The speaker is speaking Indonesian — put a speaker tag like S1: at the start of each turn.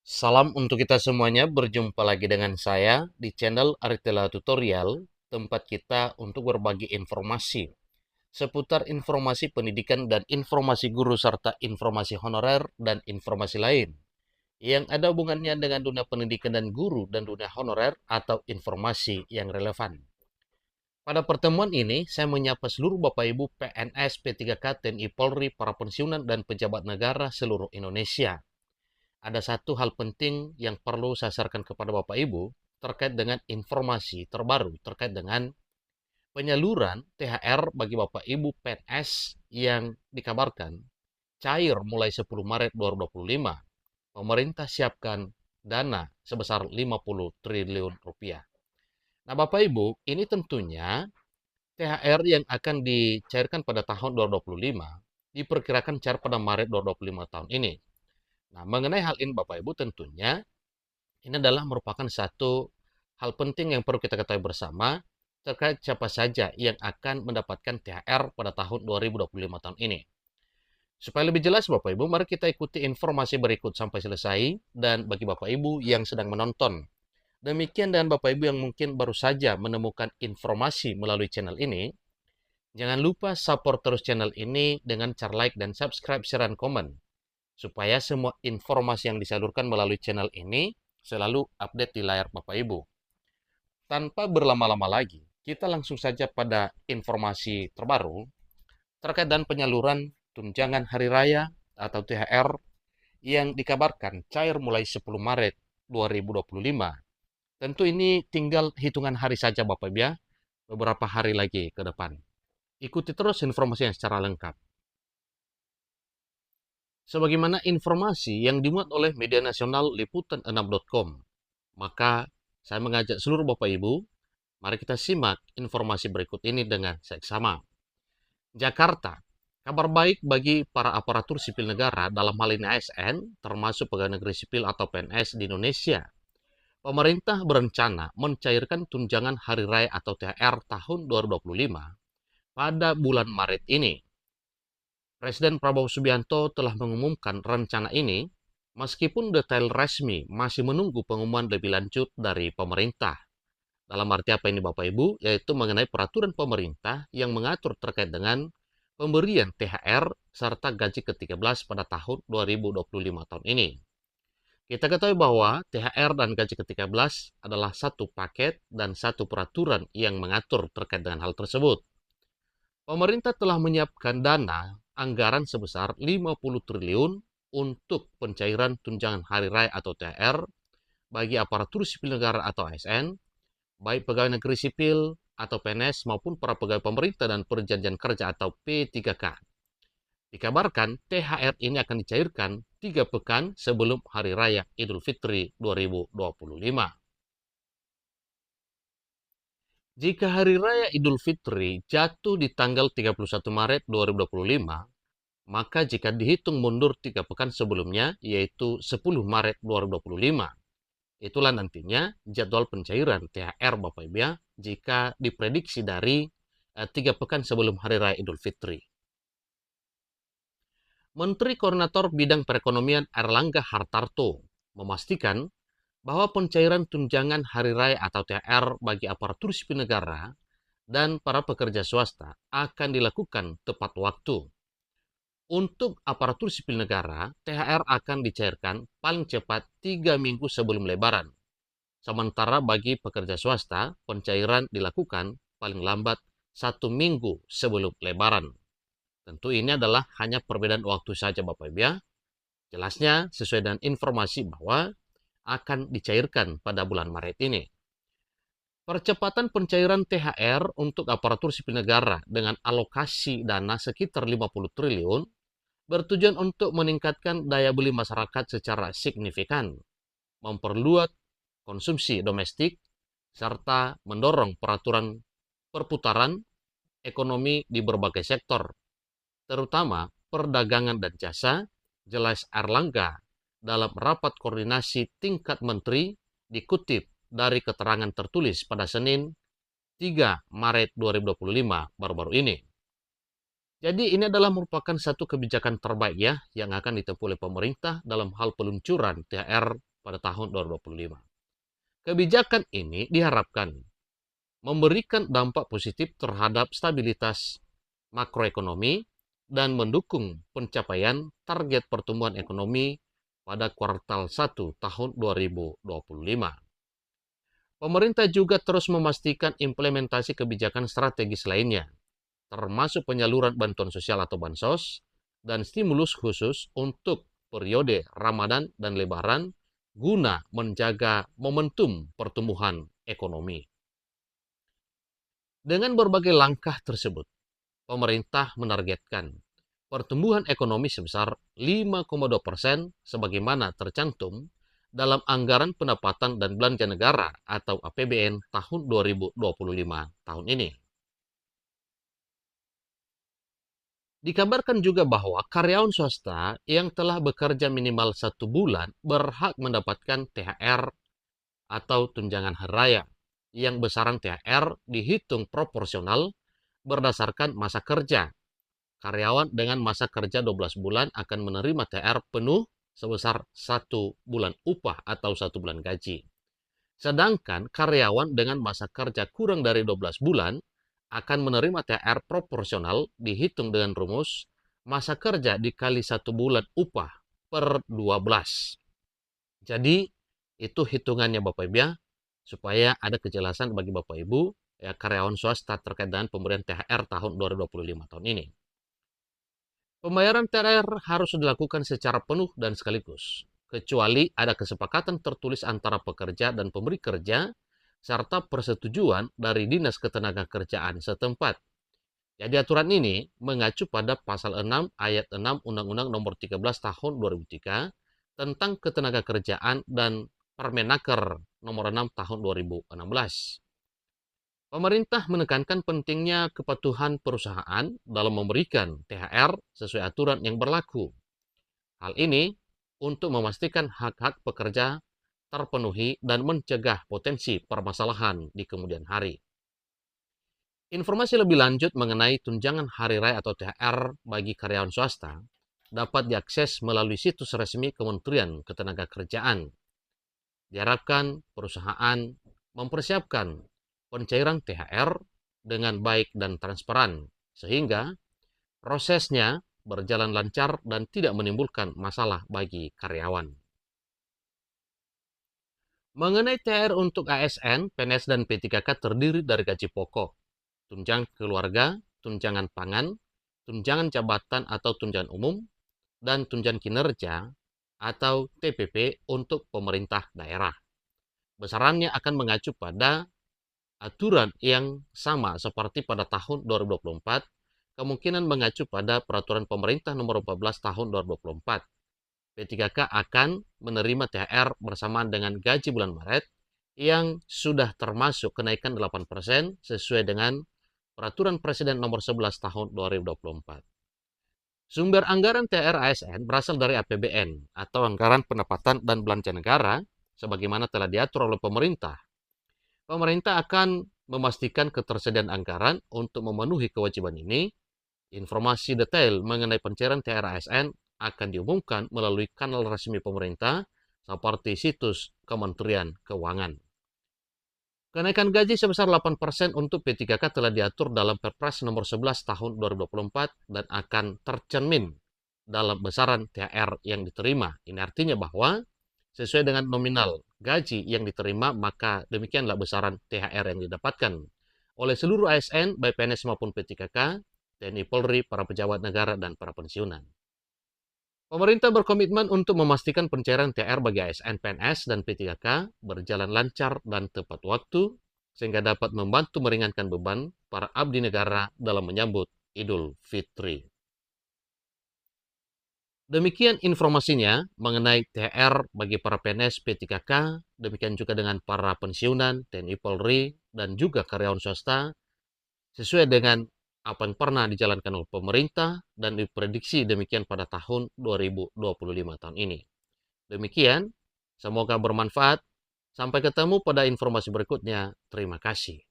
S1: Salam untuk kita semuanya, berjumpa lagi dengan saya di channel Aritela Tutorial, tempat kita untuk berbagi informasi seputar informasi pendidikan dan informasi guru serta informasi honorer dan informasi lain yang ada hubungannya dengan dunia pendidikan dan guru dan dunia honorer atau informasi yang relevan. Pada pertemuan ini, saya menyapa seluruh Bapak Ibu PNS, P3K, TNI Polri, para pensiunan dan pejabat negara seluruh Indonesia. Ada satu hal penting yang perlu saya sarankan kepada Bapak Ibu terkait dengan informasi terbaru terkait dengan penyaluran THR bagi Bapak Ibu PNS yang dikabarkan cair mulai 10 Maret 2025. Pemerintah siapkan dana sebesar 50 triliun rupiah. Nah, Bapak Ibu, ini tentunya THR yang akan dicairkan pada tahun 2025 diperkirakan cair pada Maret 2025 tahun ini. Nah, mengenai hal ini Bapak Ibu tentunya ini adalah merupakan satu hal penting yang perlu kita ketahui bersama terkait siapa saja yang akan mendapatkan THR pada tahun 2025 tahun ini. Supaya lebih jelas Bapak Ibu, mari kita ikuti informasi berikut sampai selesai dan bagi Bapak Ibu yang sedang menonton. Demikian dan Bapak Ibu yang mungkin baru saja menemukan informasi melalui channel ini, jangan lupa support terus channel ini dengan cara like dan subscribe, share, dan komen supaya semua informasi yang disalurkan melalui channel ini selalu update di layar Bapak Ibu. Tanpa berlama-lama lagi, kita langsung saja pada informasi terbaru terkait dengan penyaluran tunjangan hari raya atau THR yang dikabarkan cair mulai 10 Maret 2025. Tentu ini tinggal hitungan hari saja Bapak Ibu ya, beberapa hari lagi ke depan. Ikuti terus informasinya secara lengkap. Sebagaimana informasi yang dimuat oleh media nasional liputan6.com, maka saya mengajak seluruh Bapak Ibu, mari kita simak informasi berikut ini dengan seksama. Jakarta, kabar baik bagi para aparatur sipil negara dalam hal ini ASN, termasuk pegawai negeri sipil atau PNS di Indonesia. Pemerintah berencana mencairkan tunjangan hari raya atau THR tahun 2025 pada bulan Maret ini. Presiden Prabowo Subianto telah mengumumkan rencana ini, meskipun detail resmi masih menunggu pengumuman lebih lanjut dari pemerintah. Dalam arti apa ini Bapak Ibu? Yaitu mengenai peraturan pemerintah yang mengatur terkait dengan pemberian THR serta gaji ke-13 pada tahun 2025 tahun ini. Kita ketahui bahwa THR dan gaji ke-13 adalah satu paket dan satu peraturan yang mengatur terkait dengan hal tersebut. Pemerintah telah menyiapkan dana anggaran sebesar 50 triliun untuk pencairan tunjangan hari raya atau THR bagi aparatur sipil negara atau ASN, baik pegawai negeri sipil atau PNS maupun para pegawai pemerintah dan perjanjian kerja atau P3K. Dikabarkan THR ini akan dicairkan 3 pekan sebelum Hari Raya Idul Fitri 2025. Jika Hari Raya Idul Fitri jatuh di tanggal 31 Maret 2025, maka jika dihitung mundur 3 pekan sebelumnya, yaitu 10 Maret 2025, itulah nantinya jadwal pencairan THR Bapak Ibu ya, jika diprediksi dari 3 pekan sebelum Hari Raya Idul Fitri. Menteri Koordinator Bidang Perekonomian Airlangga Hartarto memastikan bahwa pencairan tunjangan hari raya atau THR bagi aparatur sipil negara dan para pekerja swasta akan dilakukan tepat waktu. Untuk aparatur sipil negara, THR akan dicairkan paling cepat 3 minggu sebelum Lebaran. Sementara bagi pekerja swasta, pencairan dilakukan paling lambat 1 minggu sebelum Lebaran. Tentu ini adalah hanya perbedaan waktu saja Bapak Ibu ya. Jelasnya sesuai dengan informasi bahwa akan dicairkan pada bulan Maret ini. Percepatan pencairan THR untuk aparatur sipil negara dengan alokasi dana sekitar 50 triliun bertujuan untuk meningkatkan daya beli masyarakat secara signifikan, memperluas konsumsi domestik, serta mendorong perputaran ekonomi di berbagai sektor, terutama perdagangan dan jasa, jelas Airlangga dalam rapat koordinasi tingkat menteri dikutip dari keterangan tertulis pada Senin 3 Maret 2025 baru-baru ini. Jadi ini adalah merupakan satu kebijakan terbaik ya yang akan ditempuh oleh pemerintah dalam hal peluncuran THR pada tahun 2025. Kebijakan ini diharapkan memberikan dampak positif terhadap stabilitas makroekonomi dan mendukung pencapaian target pertumbuhan ekonomi pada kuartal 1 tahun 2025. Pemerintah juga terus memastikan implementasi kebijakan strategis lainnya, termasuk penyaluran bantuan sosial atau bansos dan stimulus khusus untuk periode Ramadan dan Lebaran guna menjaga momentum pertumbuhan ekonomi. Dengan berbagai langkah tersebut, pemerintah menargetkan pertumbuhan ekonomi sebesar 5,2% sebagaimana tercantum dalam Anggaran Pendapatan dan Belanja Negara atau APBN tahun 2025 tahun ini. Dikabarkan juga bahwa karyawan swasta yang telah bekerja minimal 1 bulan berhak mendapatkan THR atau tunjangan hari raya, yang besaran THR dihitung proporsional berdasarkan masa kerja. Karyawan dengan masa kerja 12 bulan akan menerima THR penuh sebesar 1 bulan upah atau 1 bulan gaji. Sedangkan karyawan dengan masa kerja kurang dari 12 bulan akan menerima THR proporsional dihitung dengan rumus masa kerja dikali 1 bulan upah per 12. Jadi, itu hitungannya Bapak Ibu ya, supaya ada kejelasan bagi Bapak Ibu ya, karyawan swasta terkait dengan pemberian THR tahun 2025 tahun ini. Pembayaran THR harus dilakukan secara penuh dan sekaligus, kecuali ada kesepakatan tertulis antara pekerja dan pemberi kerja serta persetujuan dari Dinas Ketenagakerjaan setempat. Jadi aturan ini mengacu pada pasal 6 ayat 6 Undang-Undang Nomor 13 Tahun 2003 tentang Ketenagakerjaan dan Permenaker Nomor 6 Tahun 2016. Pemerintah menekankan pentingnya kepatuhan perusahaan dalam memberikan THR sesuai aturan yang berlaku. Hal ini untuk memastikan hak-hak pekerja terpenuhi dan mencegah potensi permasalahan di kemudian hari. Informasi lebih lanjut mengenai tunjangan hari raya atau THR bagi karyawan swasta dapat diakses melalui situs resmi Kementerian Ketenagakerjaan. Diharapkan perusahaan mempersiapkan pencairan THR dengan baik dan transparan, sehingga prosesnya berjalan lancar dan tidak menimbulkan masalah bagi karyawan. Mengenai THR untuk ASN, PNS, dan P3K terdiri dari gaji pokok, tunjangan keluarga, tunjangan pangan, tunjangan jabatan atau tunjangan umum, dan tunjangan kinerja atau TPP untuk pemerintah daerah. Besarannya akan mengacu pada aturan yang sama seperti pada tahun 2024, kemungkinan mengacu pada Peraturan Pemerintah Nomor 14 Tahun 2024. P3K akan menerima THR bersamaan dengan gaji bulan Maret yang sudah termasuk kenaikan 8% sesuai dengan Peraturan Presiden Nomor 11 Tahun 2024. Sumber anggaran THR ASN berasal dari APBN atau Anggaran Pendapatan dan Belanja Negara sebagaimana telah diatur oleh pemerintah. Pemerintah akan memastikan ketersediaan anggaran untuk memenuhi kewajiban ini. Informasi detail mengenai pencairan THR ASN akan diumumkan melalui kanal resmi pemerintah seperti situs Kementerian Keuangan. Kenaikan gaji sebesar 8% untuk P3K telah diatur dalam Perpres Nomor 11 Tahun 2024 dan akan tercermin dalam besaran THR yang diterima. Ini artinya bahwa sesuai dengan nominal gaji yang diterima, maka demikianlah besaran THR yang didapatkan oleh seluruh ASN, baik PNS maupun P3K, TNI Polri, para pejabat negara, dan para pensiunan. Pemerintah berkomitmen untuk memastikan pencairan THR bagi ASN, PNS, dan P3K berjalan lancar dan tepat waktu, sehingga dapat membantu meringankan beban para abdi negara dalam menyambut Idul Fitri. Demikian informasinya mengenai THR bagi para PNS, P3K, demikian juga dengan para pensiunan, TNI Polri, dan juga karyawan swasta, sesuai dengan apa yang pernah dijalankan oleh pemerintah dan diprediksi demikian pada tahun 2025 tahun ini. Demikian, semoga bermanfaat. Sampai ketemu pada informasi berikutnya. Terima kasih.